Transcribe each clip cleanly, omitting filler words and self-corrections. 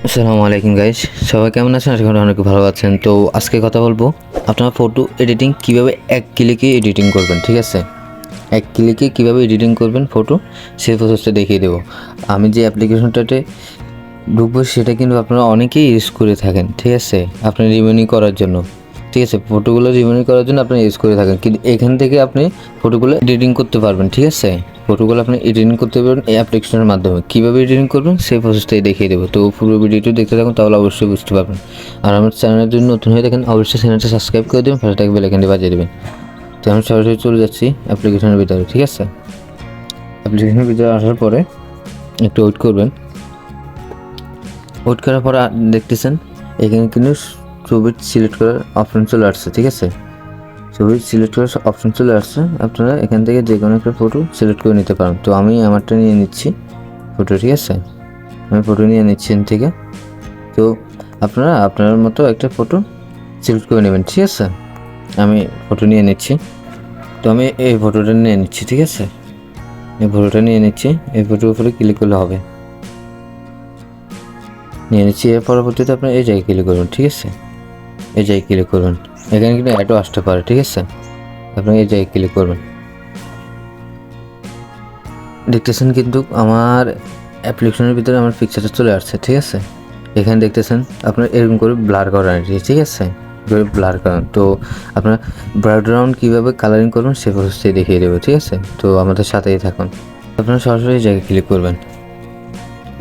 আসসালামু আলাইকুম গাইস, সবাই কেমন আছেন? আশা করি অনেক ভালো আছেন। তো আজকে কথা বলবো আপনারা ফটো এডিটিং কিভাবে এক ক্লিকে এডিটিং করবেন। ঠিক আছে, এক ক্লিকে কিভাবে এডিটিং করবেন ফটো, সেই প্রসেসটা দেখিয়ে দেবো। আমি যে অ্যাপ্লিকেশনটাতে ঢুকবো সেটা কিন্তু আপনারা অনেকেই ইউজ করে থাকেন। ঠিক আছে, আপনার রিভিউ করার জন্য, ঠিক আছে, ফটোগুলো রিভিউ করার জন্য আপনি ইউজ করে থাকেন, কিন্তু এখান থেকে আপনি ফটোগুলো এডিটিং করতে পারবেন। ঠিক আছে, ফটোগুলো আপনি এডিটিং করতে পারবেন এই অ্যাপ্লিকেশনের মাধ্যমে। কীভাবে এডিটিং করবেন সেই প্রসেসটাই দেখিয়ে দেবো। তো পুরো ভিডিওটি দেখতে থাকুন, তাহলে অবশ্যই বুঝতে পারবেন। আর আমার চ্যানেলের জন্য নতুন হয়ে দেখেন, অবশ্যই চ্যানেলটা সাবস্ক্রাইব করে দেবেন, পাশে থাকবে বেল আইকনটি বাজিয়ে দেবেন। তো আমি সরাসরি চলে যাচ্ছি অ্যাপ্লিকেশনের ভিতরে। ঠিক আছে, অ্যাপ্লিকেশনের ভিতরে আসার পরে একটু ওয়েট করবেন। ওয়েট করার পরে দেখতেছেন এখানে কিন্তু ছবি সিলেক্ট করার অপশন চলে আসছে। ঠিক আছে, ছবি সিলেক্ট করার অপশন চলে আসছে, আপনারা এখান থেকে যে কোনো একটা ফটো সিলেক্ট করে নিতে পারেন। তো আমি আমারটা নিয়ে নিচ্ছি ফটো। ঠিক আছে, আমি ফটো নিয়ে নিচ্ছি এখান থেকে। তো আপনারা আপনার মতো একটা ফটো সিলেক্ট করে নেবেন। ঠিক আছে, আমি ফটো নিয়ে নিচ্ছি। তো আমি এই ফটোটা নিয়ে নিচ্ছি। ঠিক আছে, এই ফটোটা নিয়ে নিচ্ছি। এই ফটোর উপরে ক্লিক করলে হবে। নিয়ে নিচ্ছি, এর পরবর্তীতে আপনার এই জায়গায় ক্লিক করবেন। ঠিক আছে, এই জায়গায় ক্লিক করবেন। এখানে কিন্তু অ্যাডও আসতে পারে। ঠিক আছে, আপনি এই জায়গায় ক্লিক করবেন। দেখতেছেন কিন্তু আমার অ্যাপ্লিকেশনের ভিতরে আমার পিকচারটা চলে আসছে। ঠিক আছে, এখানে দেখতেছেন আপনার এরকম করে ব্লার করা। ঠিক আছে, ব্লার করান। তো আপনার ব্যাকগ্রাউন্ড কীভাবে কালারিং করবেন সে প্রসেসটাই দেখিয়ে দেবো। ঠিক আছে, তো আমাদের সাথেই থাকুন। আপনারা সরাসরি এই জায়গায় ক্লিক করবেন,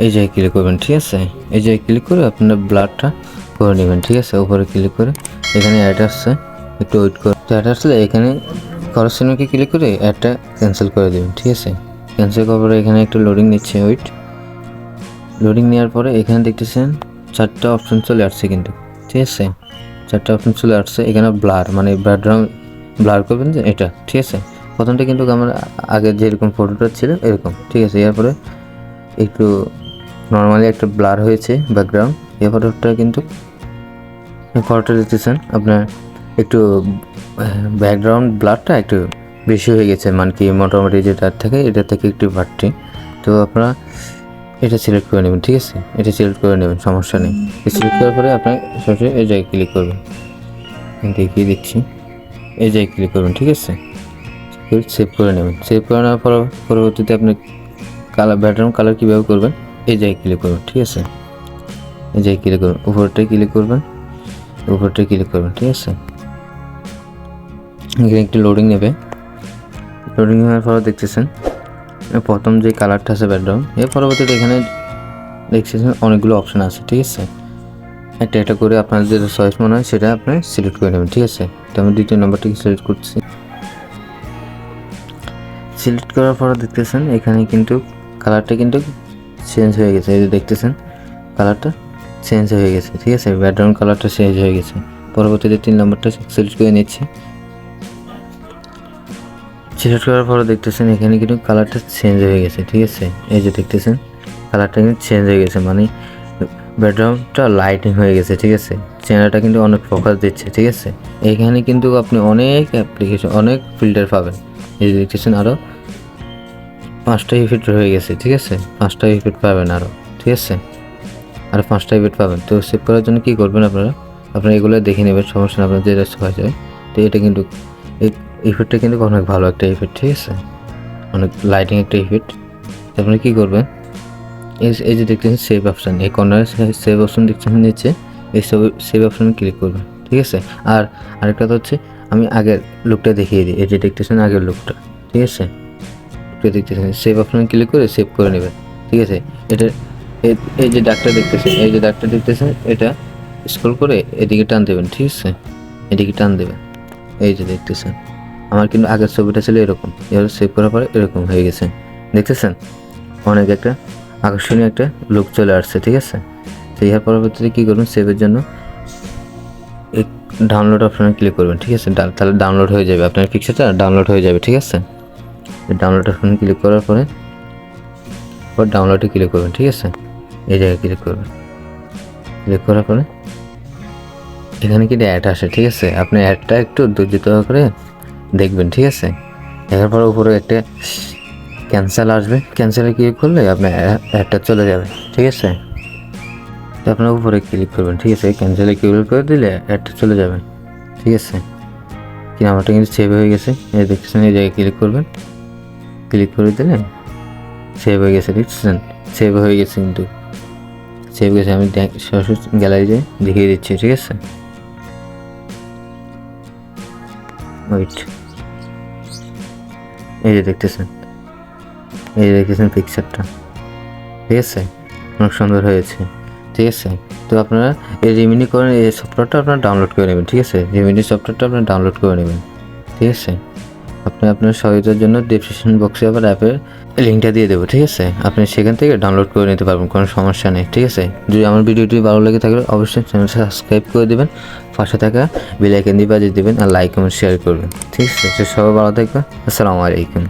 এই জায়গায় ক্লিক করবেন। ঠিক আছে, এই জায়গায় ক্লিক করে আপনার ব্লারটা করে নেবেন। ঠিক আছে, উপরে ক্লিক করে এখানে অ্যাড আসছে, একটু ওয়েট করে। তো অ্যাড আসলে এখানে করসপন্ডিংকে ক্লিক করে অ্যাডটা ক্যান্সেল করে দেবেন। ঠিক আছে, ক্যান্সেল করার পরে এখানে একটু লোডিং নিচ্ছে, ওয়েট। লোডিং নেওয়ার পরে এখানে দেখতেছেন চারটা অপশন চলে আসছে কিন্তু। ঠিক আছে, চারটা অপশন চলে আসছে। এখানে ব্লার মানে ব্যাকগ্রাউন্ড ব্লার করবেন যে এটা। ঠিক আছে, প্রথমটা কিন্তু আমার আগের যেরকম ফটোটা ছিল এরকম। ঠিক আছে, এরপরে একটু নর্মালি একটা ব্লার হয়েছে ব্যাকগ্রাউন্ড। এই ফটোটা কিন্তু ফটোটা দেখতেছেন আপনার একটু ব্যাকগ্রাউন্ড ব্লারটা একটু বেশি হয়ে গেছে, মানে কি মোটামুটি যেটার থেকে এটা থেকে একটু বাড়তি। তো আপনারা এটা সিলেক্ট করে নেবেন। ঠিক আছে, এটা সিলেক্ট করে নেবেন, সমস্যা নেই। সিলেক্ট করার পরে আপনার সরাসরি এই জায়গায় ক্লিক করবেন। দেখিয়ে দিচ্ছি, এই জায়গায় ক্লিক করবেন। ঠিক আছে, সেভ করে নেবেন। সেভ করে নেওয়ার পর পরবর্তীতে আপনি কালার ব্যাকগ্রাউন্ড কালার কীভাবে করবেন এই জায়গায় ক্লিক করবেন। ঠিক আছে, এই জায়গায় ক্লিক করবেন, উপরটায় ক্লিক করবেন, উপরটায় ক্লিক করবেন। ঠিক আছে, এখানে একটু লোডিং নেবে। লোডিং নেওয়ার পর দেখতেছেন প্রথম যে কালারটা আছে ব্যাকগ্রাউন্ড, এর পরবর্তীতে এখানে দেখতেছেন অনেকগুলো অপশান আছে। ঠিক আছে, একটা একটা করে আপনার যেটা চয়েস মনে হয় সেটা আপনি সিলেক্ট করে নেবেন। ঠিক আছে, তো আমি দ্বিতীয় নম্বরটিকে সিলেক্ট করছি। সিলেক্ট করার পর দেখতেছেন এখানে কিন্তু কালারটা কিন্তু চেঞ্জ হয়ে গেছে। এই যে দেখতেছেন কালারটা চেঞ্জ হয়ে গেছে। ঠিক আছে, ব্যাকগ্রাউন্ড কালারটা চেঞ্জ হয়ে গেছে। পরবর্তীতে 3 নম্বরটা সিলেক্ট করে নিচ্ছি। সিলেক্ট করার পরে দেখতেছেন এখানে কিন্তু কালারটা চেঞ্জ হয়ে গেছে। ঠিক আছে, এই যে দেখতেছেন কালারটা কিন্তু চেঞ্জ হয়ে গেছে, মানে ব্যাকগ্রাউন্ডটা লাইটিং হয়ে গেছে। ঠিক আছে, চেহারাটা কিন্তু অনেক ফোকাস দিচ্ছে। ঠিক আছে, এখানে কিন্তু আপনি অনেক অ্যাপ্লিকেশন অনেক ফিল্টার পাবেন। এই যে দেখতেছেন আরও 5টা ইফেক্ট হয়ে গেছে। ঠিক আছে, 5টা ইফেক্ট পাবেন আরও। ঠিক আছে, আরও 5টা ইফেক্ট পাবেন। তো সেভ করার জন্য কী করবেন আপনারা এগুলো দেখে নেবেন, সমস্যা না, আপনার যেটা হয়ে যায়। তো এটা কিন্তু এই ইফেক্টটা কিন্তু অনেক ভালো একটা ইফেক্ট। ঠিক আছে, অনেক লাইটিং একটা ইফেক্ট। আপনি কী করবেন, এই যে দেখতেছেন সেভ অপশান, এই কর্নারে সেভ অপশান দেখছেন নিচে, এই সেভ অপশানে ক্লিক করবেন। ঠিক আছে, আর আরেকটা হচ্ছে আমি আগের লুকটা দেখিয়ে দিই। এই যে দেখতেছেন আগের লুকটা। ঠিক আছে, দেখতেছেন সেভ অপশানে ক্লিক করে সেভ করে নেবেন। ঠিক আছে, এটা এই যে ডাকটা দেখতেছেন, এই যে ডাকটা দেখতেছেন, এটা স্ক্রল করে এদিকে টান দেবেন। ঠিক আছে, এদিকে টান দেবেন। এই যে দেখতেছেন আমার কিন্তু আগের ছবিটা ছিল এরকম, এবার সেভ করার পরে এরকম হয়ে গেছে। দেখতেছেন অনেক একটা আকর্ষণীয় একটা লুক চলে আসছে। ঠিক আছে, তো এর পরবর্তীতে কী করবেন, সেভের জন্য এই ডাউনলোড অপশানে ক্লিক করবেন। ঠিক আছে, তাহলে ডাউনলোড হয়ে যাবে, আপনার পিকচারটা ডাউনলোড হয়ে যাবে। ঠিক আছে, ডাউনলোড অপশানে ক্লিক করার পরে ডাউনলোডে ক্লিক করবেন। ঠিক আছে, এই জায়গায় ক্লিক করবেন। ক্লিক করার পরে এখানে কিন্তু অ্যাড আসে। ঠিক আছে, আপনি অ্যাডটা একটু ধৈর্য করে দেখবেন। ঠিক আছে, দেখার পরে উপরে একটা ক্যান্সেল আসবে, ক্যান্সেলে ক্লিক করলে আপনার অ্যাডটা চলে যাবে। ঠিক আছে, তো আপনার উপরে ক্লিক করবেন, ঠিক আছে, ক্যান্সেলে ক্লিক করে দিলে অ্যাডটা চলে যাবে, ঠিক আছে। কি নাম্বারটা কিন্তু সেভ হয়ে গেছে, এই দেখতেছেন, এই জায়গায় ক্লিক করবেন, ক্লিক করে দিলে সেভ হয়ে গেছে, দেখছেন, সেভ হয়ে গেছে, কিন্তু সেভ গেছে। আমি সরাসরি গ্যালারিতে দেখিয়ে দিচ্ছি, ঠিক আছে। ওয়েট, এই যে দেখতেছেন, এই যে দেখতেছেন পিকচারটা, ঠিক আছে, অনেক সুন্দর হয়েছে, ঠিক আছে। তো আপনারা এই রিমিনি করেন, এই সফটওয়্যারটা আপনারা ডাউনলোড করে নেবেন, ঠিক আছে, রিমিনি সফটওয়্যারটা আপনারা ডাউনলোড করে নেবেন, ঠিক আছে। আপনি আপনার সহায়তার জন্য ডেসক্রিপশন বক্সে আবার অ্যাপের লিঙ্কটা দিয়ে দেবো, ঠিক আছে। আপনি সেখান থেকে ডাউনলোড করে নিতে পারবেন, কোনো সমস্যা নেই, ঠিক আছে। যদি আমার ভিডিওটি ভালো লেগে থাকলে অবশ্যই চ্যানেলটা সাবস্ক্রাইব করে দেবেন, পাশে থাকা বেল আইকন দিয়ে বাজিয়ে দেবেন, আর লাইক কমেন্ট শেয়ার করবেন, ঠিক আছে। সবাই ভালো থাকবেন, আসসালামু আলাইকুম।